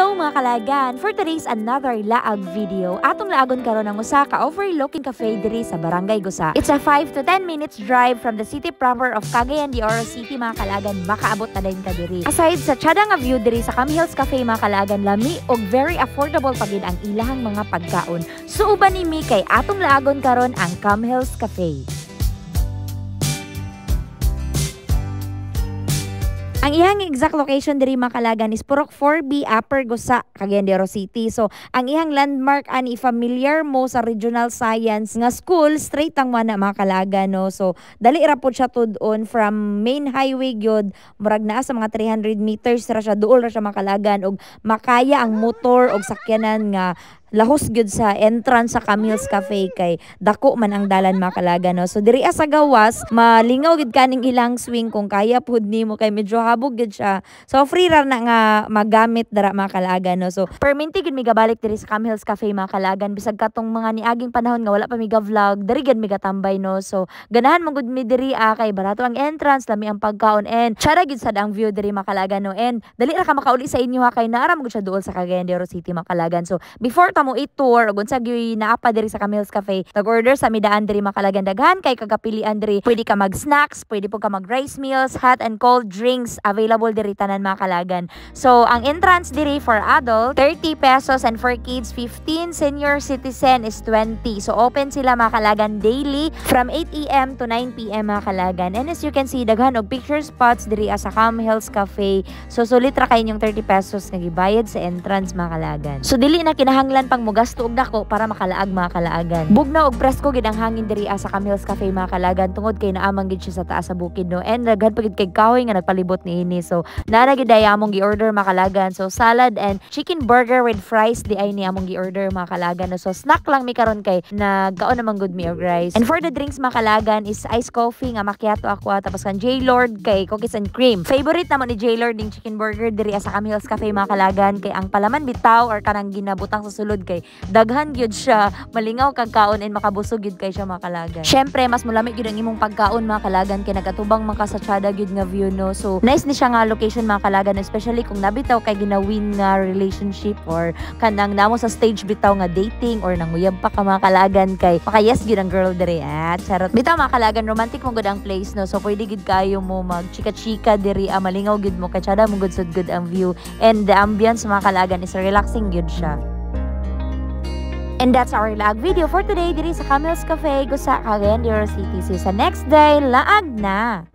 Hello mga kalagan! For today's another laag video, atong laagon karon ang usa ka overlooking cafe diri sa Barangay Gusa. It's a 5 to 10 minutes drive from the city proper of Cagayan de Oro City mga kalagan, makaabot na din ka diri. Aside sa tiyada nga view diri sa Cam Hills Cafe mga kalagan, lami og very affordable pa gid ang ilahang mga pagkaon. So uban nimi kay atong laagon karon ang Cam Hills Cafe. Ang ihang exact location diri mga kalagan is Purok 4B Upper Gusa, Cagayan de Oro City. So, ang ihang landmark ani familiar mo sa Regional Science nga school, straight ang mana mga kalagan, no. So, dali ra pud siya tudon from main highway gyud, murag naa sa mga 300 meters ra siya, duol ra siya mga kalagan og makaya ang motor og sakyanan nga lahos gyud sa entrance sa Cam Hills Cafe kay dako man ang dalan mga kalagan, no. So diri sa gawas malingaw gid kaning ilang swing kung kaya pud nimo kay medyo habog gid siya. So free ra na nga magamit dara mga kalagan, no. So perminti gid mi gabalik diri sa Cam Hills Cafe mga kalagan bisag katong mga niaging panahon nga wala pa mi vlog diri gid mi gatambay, no. So ganahan man gud mi diri kay barato ang entrance, lami ang pagkaon and tsara gid sad ang view diri mga kalagan, no. And dali ra ka makauli sa inyo kay naara mo gud siya duol sa Cagayan de Oro City mga kalagan. So before mo i-tour ug unsa gyud naapa diri sa Cam Hills Cafe, tag-order sa midaan diri makalagan daghan kay kagapilian diri. Pwede ka mag-snacks, pwede po ka mag-rice meals, hot and cold drinks available diri tanan makalagan. So ang entrance diri for adult 30 pesos and for kids 15, senior citizen is 20. So open sila makalagan daily from 8 AM to 9 PM makalagan. And as you can see daghan og picture spots diri sa Cam Hills Cafe. So sulit ra kay inyong 30 pesos nga gibayad sa entrance makalagan. So dili na kinahanglan pang mugasto og dako para makalaag mga kalaagan. Bugnaw og presko gid ang hangin diri sa Cam Hills Cafe mga kalagan tungod kay naamang gid siya sa taas sa bukid, no. And daghan pa gid kay kahoy nga nagpalibot niini. So nara gid ay among gi-order mga kalagan. So salad and chicken burger with fries di ay ni among gi-order mga kalagan, no. So snack lang mi karon kay nagkaon naman good mi og rice. And for the drinks mga kalagan is iced coffee nga macchiato aqua tapos kan J-Lord kay cookies and cream. Favorite naman ni J-Lord ding chicken burger diri sa Cam Hills Cafe mga kalagan kay ang palaman bitaw or kanang ginabutang sa sulod kay daghan gyud siya, malingaw kag kaon and makabusog gyud kay siya mga kalagan. Syempre mas mulami gyud ang imong pagkaon mga kalagan kay nagatubang man ka sa tiyada gyud nga view, no. So nice ni siya nga location mga kalagan, especially kung nabitaw kay ginawin nga relationship or kanang namo sa stage bitaw nga dating or nanguyab pa ka mga kalagan kay makayes gyud ang girl diri at charot. Bitaw mga kalagan romantic mo gud ang place, no. So pwede gid kayo mo mag chika-chika diri, malingaw gid mo kay tiyada mo gud good ang view and the ambience mga kalagan is relaxing gud siya. And that's our laag video for today diri sa Cam Hills Cafe, Gusa, Cagayan de Oro City. See you sa next day, laag na!